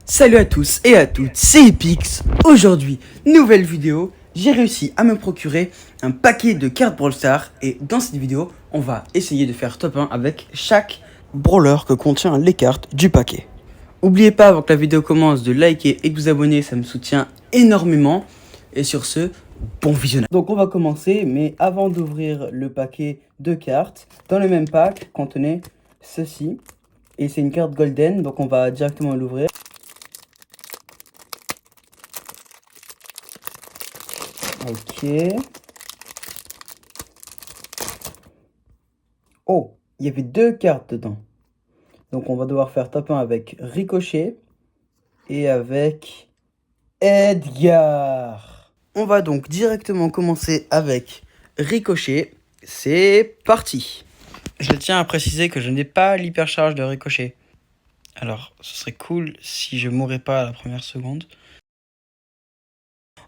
Salut à tous et à toutes, c'est Epix. Aujourd'hui, nouvelle vidéo. J'ai réussi à me procurer un paquet de cartes Brawl Stars. Et dans cette vidéo, on va essayer de faire top 1 avec chaque brawler que contient les cartes du paquet. N'oubliez pas avant que la vidéo commence de liker et de vous abonner, ça me soutient énormément. Et sur ce, bon visionnage. Donc on va commencer, mais avant d'ouvrir le paquet de cartes, dans le même pack contenait ceci. Et c'est une carte golden, donc on va directement l'ouvrir. Ok. Oh, il y avait deux cartes dedans. Donc on va devoir faire top 1 avec Ricochet et avec Edgar. On va donc directement commencer avec Ricochet. C'est parti. Je tiens à préciser que je n'ai pas l'hypercharge de Ricochet. Alors, ce serait cool si je mourrais pas à la première seconde.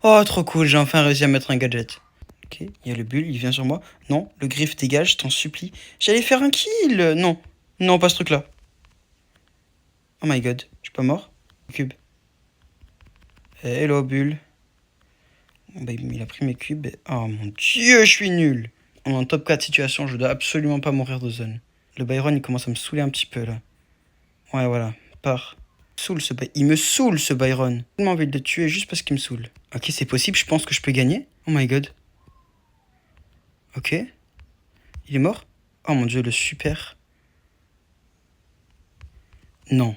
Oh, trop cool, j'ai enfin réussi à mettre un gadget. Ok, il y a le bulle, il vient sur moi. Non, le griffe dégage, je t'en supplie. J'allais faire un kill. Non, non, pas ce truc-là. Oh my god, je suis pas mort. Cube. Hello, bulle. Bah, il a pris mes cubes. Oh mon dieu, je suis nul. On est en top 4 situation, je dois absolument pas mourir de zone. Le Byron, il commence à me saouler un petit peu là. Ouais, voilà, pars. Il me saoule ce Byron. J'ai tellement envie de le tuer juste parce qu'il me saoule. Ok, c'est possible, je pense que je peux gagner. Oh my god. Ok. Il est mort? Oh mon dieu, le super. Non.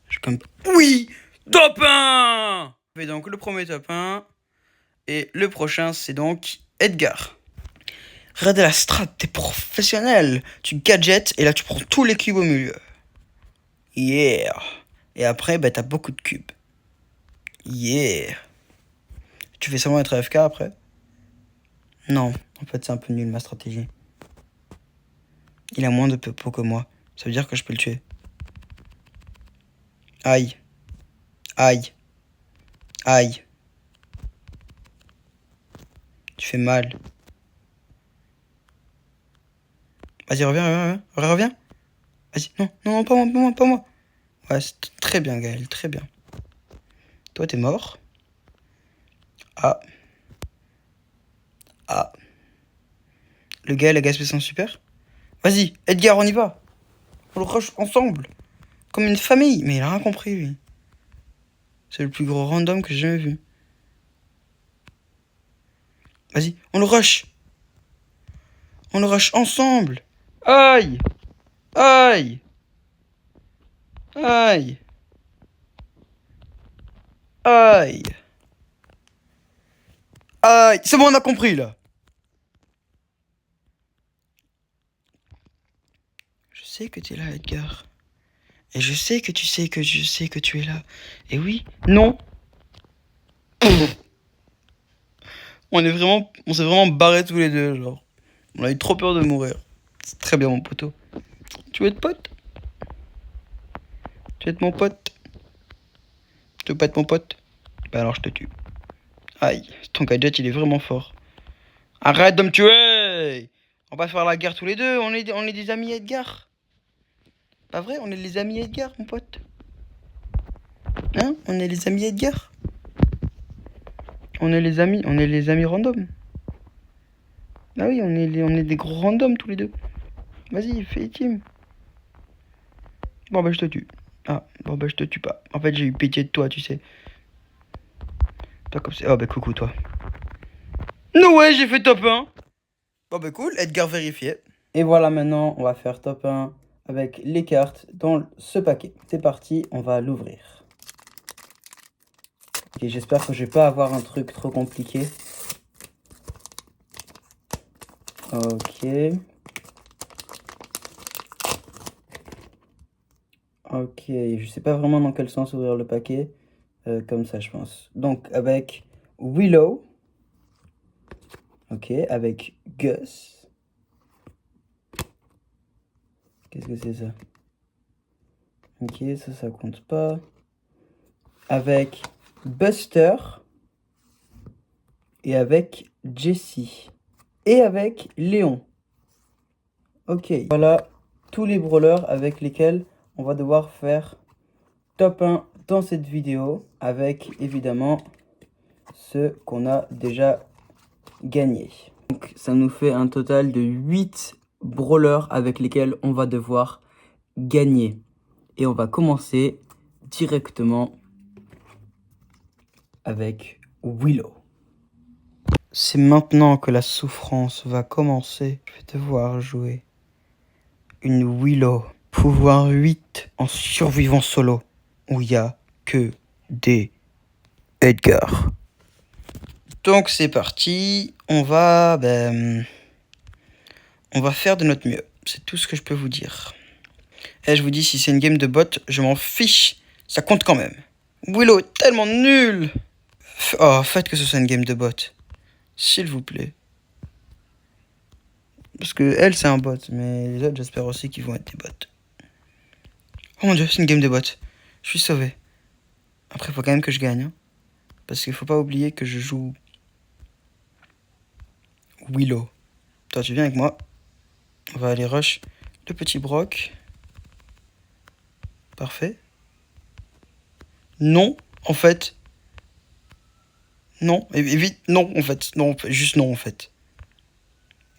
Je comme... Oui! Top 1! Je fais donc le premier top 1. Et le prochain, c'est donc Edgar. Regardez la strat, t'es professionnel. Tu gadgets et là, tu prends tous les cubes au milieu. Yeah! Et après, bah, t'as beaucoup de cubes. Yeah! Tu fais seulement être AFK après? Non, en fait, c'est un peu nul ma stratégie. Il a moins de peau que moi. Ça veut dire que je peux le tuer. Aïe. Aïe. Aïe. Tu fais mal. Vas-y, reviens. Vas-y, non, non, pas moi, pas moi. Ouais, c'est très bien, Gaël, très bien. Toi, t'es mort. Ah. Ah. Le Gaël a gaspé son super. Vas-y, Edgar, on y va. On le rush ensemble. Comme une famille. Mais il a rien compris, lui. C'est le plus gros random que j'ai jamais vu. Vas-y, on le rush. On le rush ensemble. Aïe. Aïe. Aïe. Aïe. Aïe. C'est bon, on a compris, là. Je sais que tu es là, Edgar. Et je sais que tu sais que je sais que tu es là. Et oui, non. On s'est vraiment barrés tous les deux, genre. On a eu trop peur de mourir. C'est très bien, mon poteau. Tu veux être pote? Tu veux être mon pote? Tu veux pas être mon pote? Bah alors je te tue. Aïe, ton gadget il est vraiment fort. Arrête de me tuer! On va faire la guerre tous les deux, on est des amis Edgar. Pas vrai? On est les amis Edgar, mon pote. Hein? On est les amis Edgar. On est les amis random. Ah oui, on est des gros randoms tous les deux. Vas-y, fais team. Bon bah je te tue. Ah, bon bah je te tue pas. En fait j'ai eu pitié de toi, tu sais. Toi comme c'est... Oh bah coucou toi. No ouais, j'ai fait top 1. Bon bah cool, Edgar vérifié. Et voilà, maintenant on va faire top 1 avec les cartes dans ce paquet. C'est parti, on va l'ouvrir. Ok, j'espère que je vais pas avoir un truc trop compliqué. Ok. Ok, je sais pas vraiment dans quel sens ouvrir le paquet. Comme ça, je pense. Donc, avec Willow. Ok, avec Gus. Qu'est-ce que c'est ça? Ok, ça compte pas. Avec Buster. Et avec Jessie. Et avec Léon. Ok, voilà tous les brawlers avec lesquels on va devoir faire top 1 dans cette vidéo avec évidemment ceux qu'on a déjà gagnés. Donc ça nous fait un total de 8 brawlers avec lesquels on va devoir gagner. Et on va commencer directement avec Willow. C'est maintenant que la souffrance va commencer. Je vais devoir jouer une Willow. Pouvoir 8 en survivant solo. Où il n'y a que des Edgar. Donc c'est parti. On va faire de notre mieux. C'est tout ce que je peux vous dire. Et je vous dis, si c'est une game de bot, je m'en fiche. Ça compte quand même. Willow est tellement nul. Oh, faites que ce soit une game de bot. S'il vous plaît. Parce que elle, c'est un bot. Mais les autres, j'espère aussi qu'ils vont être des bots. Oh mon dieu, c'est une game de bot. Je suis sauvé. Après, il faut quand même que je gagne. Hein. Parce qu'il faut pas oublier que je joue Willow. Toi, tu viens avec moi. On va aller rush le petit Brock. Parfait. Non, en fait. Non, évite. Non, en fait. Non, juste non, en fait.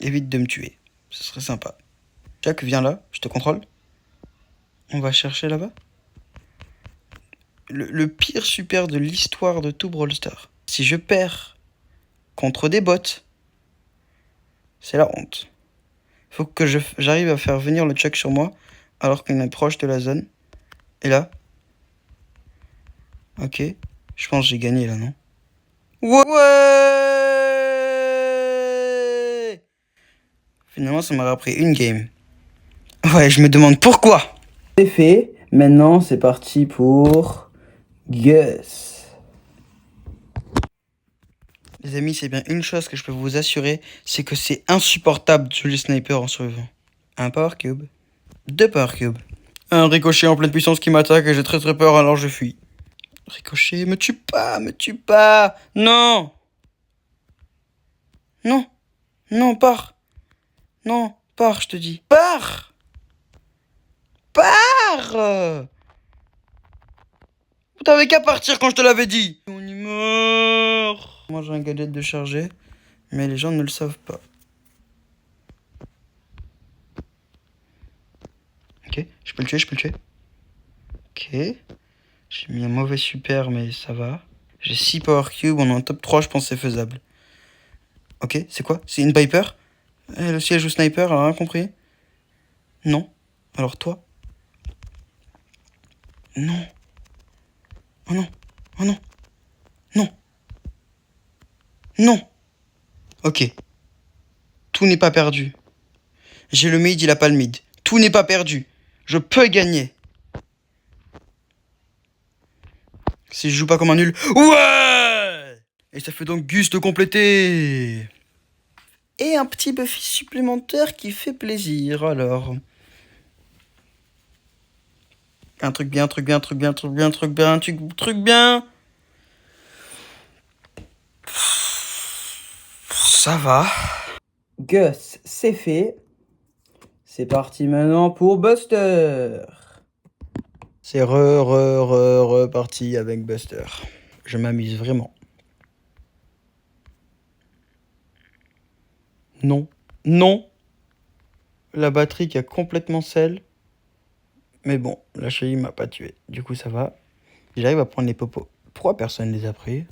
Évite de me tuer. Ce serait sympa. Jack, viens là. Je te contrôle. On va chercher là-bas. Le pire super de l'histoire de tout Brawl Stars. Si je perds contre des bots, c'est la honte. Faut que j'arrive à faire venir le Chuck sur moi alors qu'on est proche de la zone. Et là. Ok. Je pense que j'ai gagné là, non? Ouais. Finalement, ça m'a repris une game. Ouais, je me demande pourquoi. C'est fait. Maintenant, c'est parti pour Gus. Les amis, c'est bien une chose que je peux vous assurer, c'est que c'est insupportable de jouer le sniper en survivant. Un power cube. 2 power cubes. Un ricochet en pleine puissance qui m'attaque et j'ai très très peur alors je fuis. Ricochet, me tue pas, me tue pas. Non. Non. Non, pars. Non, pars, je te dis. Pars. Pars. T'avais qu'à partir quand je te l'avais dit. On est mort. Moi j'ai un gadget de charger, mais les gens ne le savent pas. Ok, je peux le tuer, je peux le tuer. Ok. J'ai mis un mauvais super, mais ça va. J'ai 6 power cubes, on est en top 3, je pense que c'est faisable. Ok, c'est quoi? C'est une Piper? Elle aussi, elle joue sniper, elle a rien compris? Non. Alors toi? Non. Oh non. Oh non. Non. Non. Ok. Tout n'est pas perdu. J'ai le mid, il a pas le mid. Tout n'est pas perdu. Je peux gagner. Si je joue pas comme un nul. Ouais! Et ça fait donc Gus de compléter. Et un petit Buffy supplémentaire qui fait plaisir, alors. Un truc bien, truc bien, truc bien, truc bien, truc bien, truc bien. Ça va. Gus, c'est fait. C'est parti maintenant pour Buster. C'est reparti avec Buster. Je m'amuse vraiment. Non. Non. La batterie qui a complètement sel. Mais bon, la chérie m'a pas tué. Du coup, ça va. J'arrive à prendre les popos. Pourquoi personne les a pris?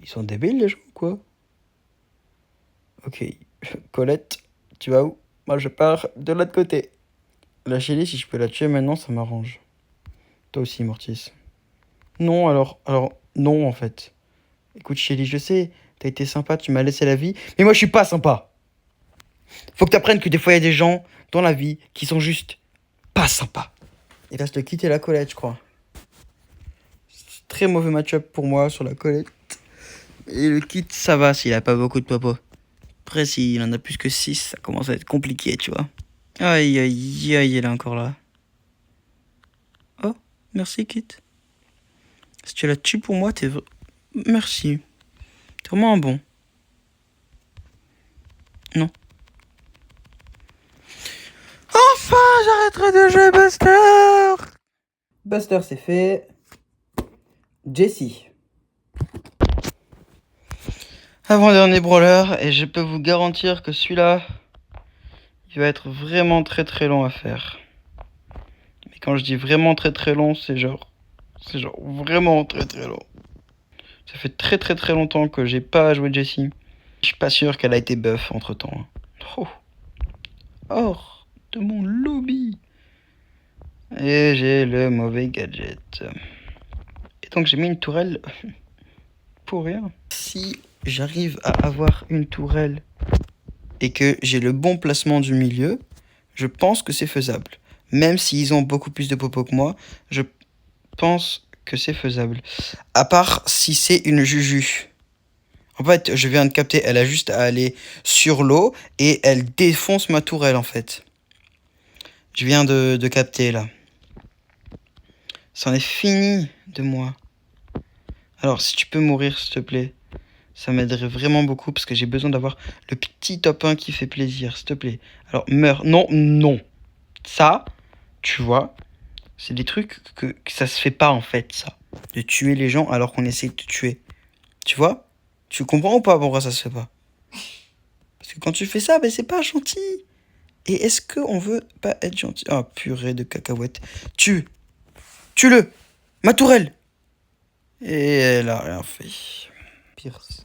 Ils sont débiles, les gens, ou quoi? Ok. Colette, tu vas où? Moi, je pars de l'autre côté. La chérie, si je peux la tuer maintenant, ça m'arrange. Toi aussi, Mortis. Non, alors, non, en fait. Écoute, chérie, je sais, t'as été sympa, tu m'as laissé la vie, mais moi, je suis pas sympa. Faut que t'apprennes que des fois, il y a des gens dans la vie qui sont juste pas sympas. Il reste le kit et la Colette, je crois. Très mauvais match-up pour moi sur la Colette. Et le kit, ça va s'il a pas beaucoup de popo. Après, s'il en a plus que 6, ça commence à être compliqué, tu vois. Aïe, aïe, aïe, elle est encore là. Oh, merci, Kit. Si tu la tues pour moi, Merci. T'es vraiment un bon. Non. Enfin, j'arrêterai de jouer Buster. Buster, c'est fait. Jessie. Avant-dernier brawler, et je peux vous garantir que celui-là, il va être vraiment très très long à faire. Mais quand je dis vraiment très très long, c'est genre vraiment très très long. Ça fait très très très longtemps que j'ai pas joué Jessie. Je suis pas sûr qu'elle a été buff entre temps. Oh. Hors de mon lobby. Et j'ai le mauvais gadget. Et donc j'ai mis une tourelle pour rien. Si j'arrive à avoir une tourelle et que j'ai le bon placement du milieu, je pense que c'est faisable. Même s'ils ont beaucoup plus de popo que moi, je pense que c'est faisable. À part si c'est une Juju. En fait, je viens de capter, elle a juste à aller sur l'eau et elle défonce ma tourelle en fait. Je viens de capter là. C'en est fini de moi. Alors, si tu peux mourir, s'il te plaît, ça m'aiderait vraiment beaucoup parce que j'ai besoin d'avoir le petit top 1 qui fait plaisir, s'il te plaît. Alors, meurs. Non, non. Ça, tu vois, c'est des trucs que ça se fait pas en fait, ça. De tuer les gens alors qu'on essaie de te tuer. Tu vois? Tu comprends ou pas pourquoi ça se fait pas? Parce que quand tu fais ça, ben c'est pas gentil. Et est-ce qu'on veut pas être gentil? Ah, purée de cacahuètes. Tue-le! Ma tourelle! Et elle a rien fait. Pierce.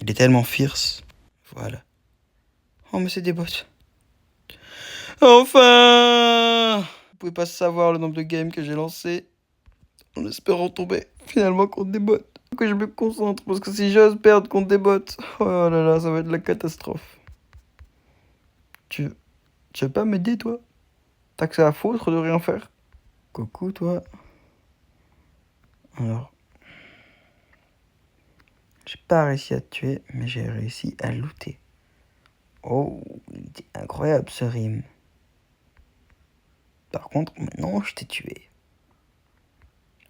Il est tellement fierce. Voilà. Oh, mais c'est des bots. Enfin! Vous pouvez pas savoir le nombre de games que j'ai lancé en espérant tomber finalement contre des bots. Faut que je me concentre parce que si j'ose perdre contre des bots, oh là là, ça va être la catastrophe. Tu veux pas m'aider, toi? T'as que ça à foutre de rien faire? Coucou, toi. Alors. J'ai pas réussi à te tuer, mais j'ai réussi à looter. Oh, il était incroyable ce rime. Par contre, maintenant, je t'ai tué.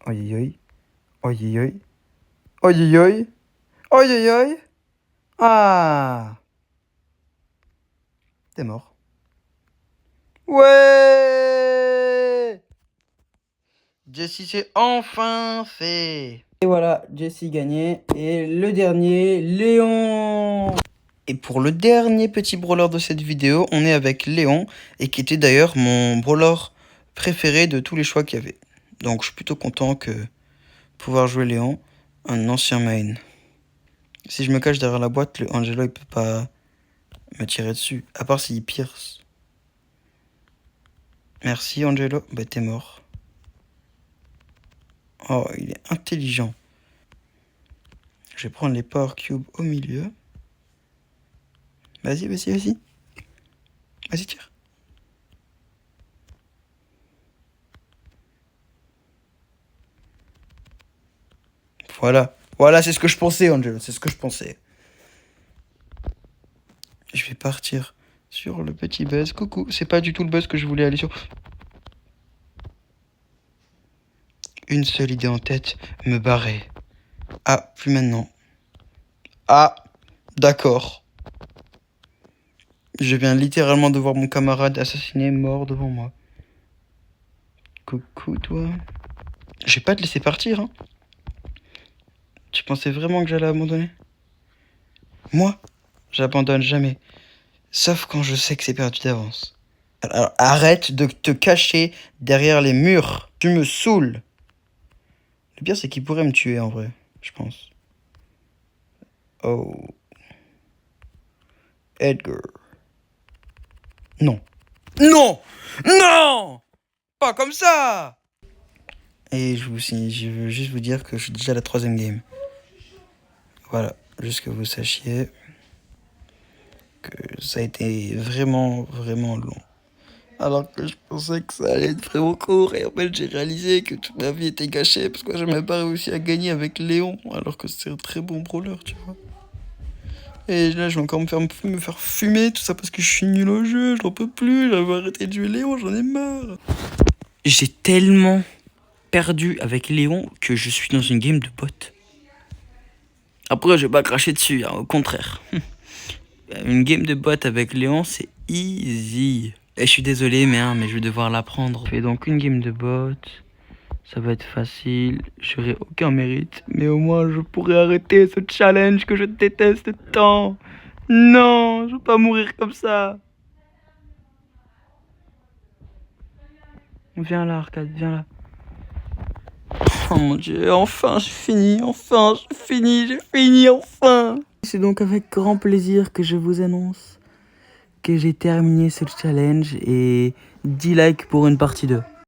Oi, oi, oi, oi, oi, oi, oi, oi. Ah, t'es mort. Ouais! Jessie, c'est enfin fait. Et voilà, Jessie gagné. Et le dernier, Léon. Et pour le dernier petit brawler de cette vidéo, on est avec Léon, et qui était d'ailleurs mon brawler préféré de tous les choix qu'il y avait. Donc je suis plutôt content que pouvoir jouer Léon, un ancien main. Si je me cache derrière la boîte, le Angelo il peut pas me tirer dessus, à part s'il pierce. Merci Angelo, bah t'es mort. Oh, il est intelligent. Je vais prendre les Power Cubes au milieu. Vas-y, vas-y, vas-y. Vas-y, tire. Voilà. Voilà, c'est ce que je pensais, Angelo. C'est ce que je pensais. Je vais partir sur le petit buzz. Coucou, c'est pas du tout le buzz que je voulais aller sur. Une seule idée en tête, me barrer. Ah, plus maintenant. Ah, d'accord. Je viens littéralement de voir mon camarade assassiné, mort devant moi. Coucou, toi. Je vais pas te laisser partir, hein. Tu pensais vraiment que j'allais abandonner? Moi, j'abandonne jamais. Sauf quand je sais que c'est perdu d'avance. Alors, arrête de te cacher derrière les murs. Tu me saoules. Le pire, c'est qu'il pourrait me tuer, en vrai, je pense. Oh. Edgar. Non. Non! Non! Pas comme ça! Et je veux juste vous dire que je suis déjà à la 3e game. Voilà, juste que vous sachiez que ça a été vraiment, vraiment long. Alors que je pensais que ça allait être vraiment court. Et en fait, j'ai réalisé que toute ma vie était gâchée parce que j'ai même pas réussi à gagner avec Léon. Alors que c'est un très bon brawler, tu vois. Et là, je vais encore me faire fumer, tout ça parce que je suis nul au jeu. J'en peux plus. J'avais arrêté de jouer Léon, j'en ai marre. J'ai tellement perdu avec Léon que je suis dans une game de bot. Après, je vais pas cracher dessus, hein, au contraire. Une game de bot avec Léon, c'est easy. Et je suis désolé, mais je vais devoir l'apprendre. Je fais donc une game de bot. Ça va être facile. J'aurai aucun mérite. Mais au moins, je pourrai arrêter ce challenge que je déteste tant. Non, je veux pas mourir comme ça. Viens là, Arcade, viens là. Oh mon dieu, enfin j'ai fini, j'ai fini, enfin. C'est donc avec grand plaisir que je vous annonce que j'ai terminé ce challenge et 10 likes pour une partie 2.